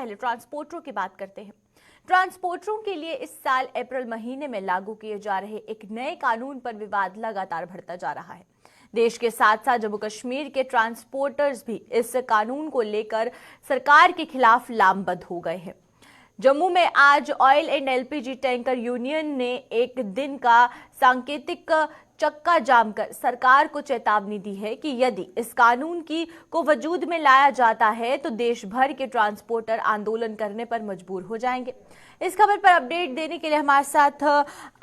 पहले ट्रांसपोर्टरों की बात करते हैं। ट्रांसपोर्टरों के लिए इस साल अप्रैल महीने में लागू किए जा रहे एक नए कानून पर विवाद लगातार बढ़ता जा रहा है। देश के साथ साथ जम्मू कश्मीर के ट्रांसपोर्टर्स भी इस कानून को लेकर सरकार के खिलाफ लामबंद हो गए हैं। जम्मू में आज oil and LPG tanker union ने एक दिन का सांकेतिक चक्का जाम कर सरकार को चेतावनी दी है कि यदि इस कानून को वजूद में लाया जाता है तो देश भर के ट्रांसपोर्टर आंदोलन करने पर मजबूर हो जाएंगे। इस खबर पर अपडेट देने के लिए हमारे साथ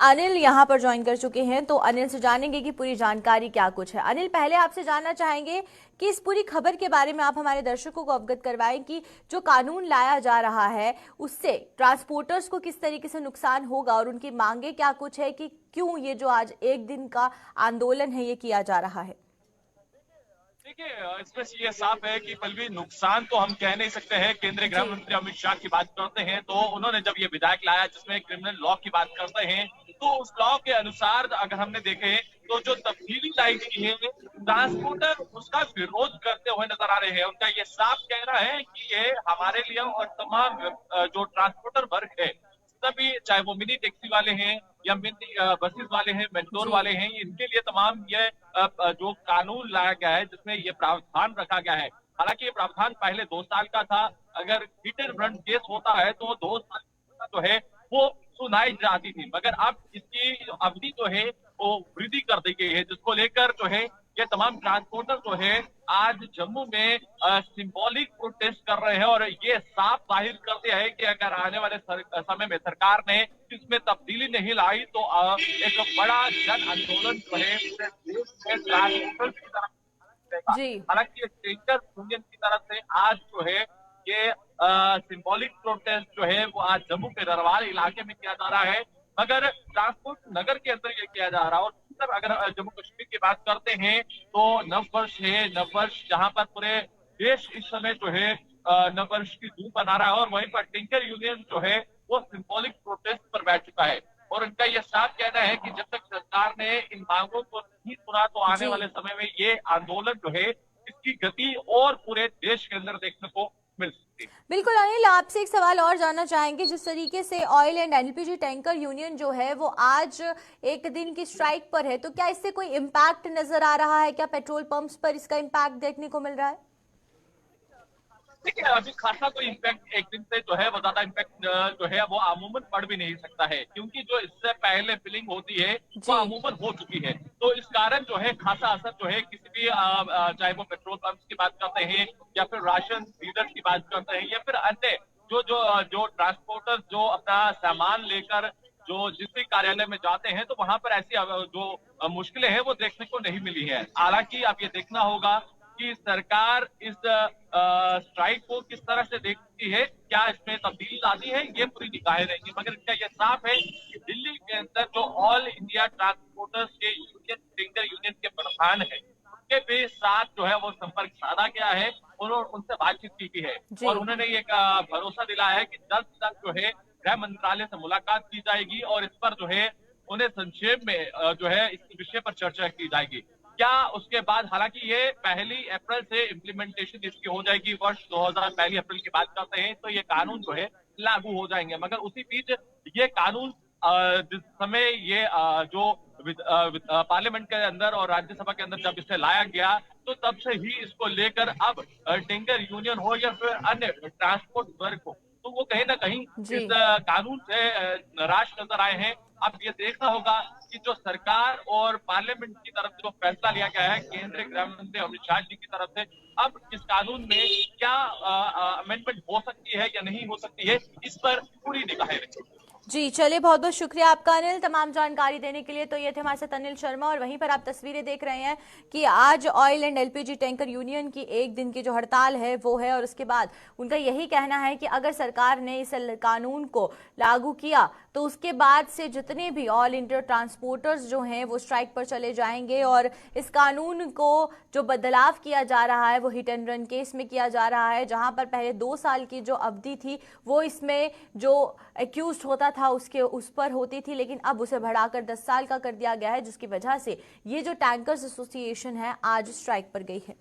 अनिल यहां पर ज्वाइन कर चुके हैं, तो अनिल से जानेंगे कि पूरी जानकारी क्या कुछ है। अनिल, पहले आपसे जानना चाहेंगे कि इस पूरी खबर के बारे में आप हमारे दर्शकों को अवगत करवाएं कि जो कानून लाया जा रहा है उससे ट्रांसपोर्टर्स को किस तरीके से नुकसान होगा और उनकी मांगे क्या कुछ है, कि क्यों ये जो आज एक दिन का आंदोलन है ये किया जा रहा है। देखिए, इसमें ये साफ है कि पल्लवी, नुकसान तो हम कह नहीं सकते हैं। केंद्रीय गृह मंत्री अमित शाह की बात करते हैं तो उन्होंने जब ये विधेयक लाया जिसमें क्रिमिनल लॉ की बात करते हैं, तो उस लॉ के अनुसार अगर हमने देखे तो जो तब्दीली लाई गई है, ट्रांसपोर्टर उसका विरोध करते हुए नजर आ रहे हैं। उनका ये साफ कहना है कि ये हमारे लिए और तमाम जो ट्रांसपोर्टर वर्ग है, तभी चाहे वो मिनी टैक्सी वाले हैं या मिनी बसेस वाले हैं, मेट्रोर वाले हैं, इनके लिए तमाम ये जो कानून लाया गया है जिसमें ये प्रावधान रखा गया है। हालांकि ये प्रावधान पहले 2 साल का था। अगर हिट एंड रन केस होता है तो 2 साल का जो है वो सुनाई जाती थी, मगर अब इसकी अवधि जो है वो वृद्धि कर दी गई है, जिसको लेकर जो है ये तमाम ट्रांसपोर्टर जो है आज जम्मू में सिंबॉलिक प्रोटेस्ट कर रहे हैं और ये साफ जाहिर करते हैं कि अगर आने वाले समय में सरकार ने इसमें तब्दीली नहीं लाई तो एक बड़ा जन आंदोलन जो है पूरे देश में ट्रांसपोर्टर की तरफ जी। हालांकि टैंकर यूनियन की तरफ से आज जो है ये सिंबॉलिक प्रोटेस्ट जो है वो आज जम्मू के ररवाल इलाके में किया जा रहा है, मगर ट्रांसपोर्ट नगर के अंदर ये किया जा रहा है। और अगर जम्मू कश्मीर की बात करते हैं तो नववर्ष है, नववर्ष जहां पर पूरे देश इस समय जो है नववर्ष की धूम मना रहा है और वहीं पर टैंकर यूनियन जो है वो सिंबॉलिक प्रोटेस्ट पर बैठ चुका है। और उनका यह साफ कहना है कि जब तक सरकार ने इन मांगों को नहीं सुना तो आने वाले समय में ये आंदोलन जो है इसकी गति और पूरे देश के अंदर देखने को मिल सकती है। बिल्कुल अनिल, आपसे एक सवाल और जानना चाहेंगे। जिस तरीके से oil and LPG tanker union जो है वो आज एक दिन की स्ट्राइक पर है, तो क्या इससे कोई इम्पैक्ट नजर आ रहा है? क्या पेट्रोल पंप्स पर इसका इम्पैक्ट देखने को मिल रहा है? देखिए, अभी खासा कोई इम्पैक्ट एक दिन से जो है वो ज्यादा इम्पैक्ट जो है वो अमूमन पड़ भी नहीं सकता है, क्योंकि जो इससे पहले फिलिंग होती है वो अमूमन हो चुकी है। तो इस कारण जो है खासा असर जो है किसी भी चाहे वो पेट्रोल पंप की बात करते हैं या फिर राशन डीलर की बात करते हैं या फिर अन्य जो ट्रांसपोर्टर जो अपना सामान लेकर जो जिस भी कार्यालय में जाते हैं तो वहां पर ऐसी जो मुश्किलें हैं वो देखने को नहीं मिली है। हालांकि अब ये देखना होगा कि सरकार इस स्ट्राइक को किस तरह से देखती है, क्या इसमें तब्दीली लाती है, ये पूरी निगाहें रहेंगी। मगर इसका यह साफ है कि दिल्ली के अंदर जो ऑल इंडिया ट्रांसपोर्टर्स के यूनियन टैंकर यूनियन के प्रधान है उनके भी साथ जो है वो संपर्क साधा गया है और उनसे बातचीत की गई है और उन्होंने ये भरोसा दिलाया है कि जल्द से जल्द जो है गृह मंत्रालय से मुलाकात की जाएगी और इस पर जो है उन्हें संक्षेप में जो है इस विषय पर चर्चा की जाएगी। क्या उसके बाद, हालांकि ये 1 अप्रैल से इम्प्लीमेंटेशन इसकी हो जाएगी, वर्ष 2001 अप्रैल की बात करते हैं तो ये कानून जो है लागू हो जाएंगे। मगर उसी बीच ये कानून जिस समय ये जो पार्लियामेंट के अंदर और राज्यसभा के अंदर जब इसे लाया गया तो तब से ही इसको लेकर अब टैंकर यूनियन हो या फिर अन्य ट्रांसपोर्ट वर्ग हो तो वो कहीं ना कहीं इस कानून से निराश नजर आए हैं। अब ये देखना होगा कि जो सरकार और पार्लियामेंट की तरफ से जो फैसला लिया गया है केंद्रीय गृह मंत्री अमित शाह जी की तरफ से, अब इस कानून में क्या अमेंडमेंट हो सकती है या नहीं हो सकती है, इस पर पूरी निगाहें रहेंगी। जी चलिए, बहुत बहुत शुक्रिया आपका अनिल तमाम जानकारी देने के लिए। तो ये थे हमारे साथ अनिल शर्मा और वहीं पर आप तस्वीरें देख रहे हैं कि आज oil and LPG tanker union की एक दिन की जो हड़ताल है वो है और उसके बाद उनका यही कहना है कि अगर सरकार ने इस कानून को लागू किया तो उसके बाद से जितने भी ऑल इंडिया ट्रांसपोर्टर्स जो हैं वो स्ट्राइक पर चले जाएंगे और इस कानून को जो बदलाव किया जा रहा है वो हिट एंड रन केस में किया जा रहा है, जहां पर पहले 2 साल की जो अवधि थी वो इसमें जो एक्यूज होता था उसके उस पर होती थी, लेकिन अब उसे बढ़ाकर 10 साल का कर दिया गया है, जिसकी वजह से ये जो टैंकर्स एसोसिएशन है आज स्ट्राइक पर गई है।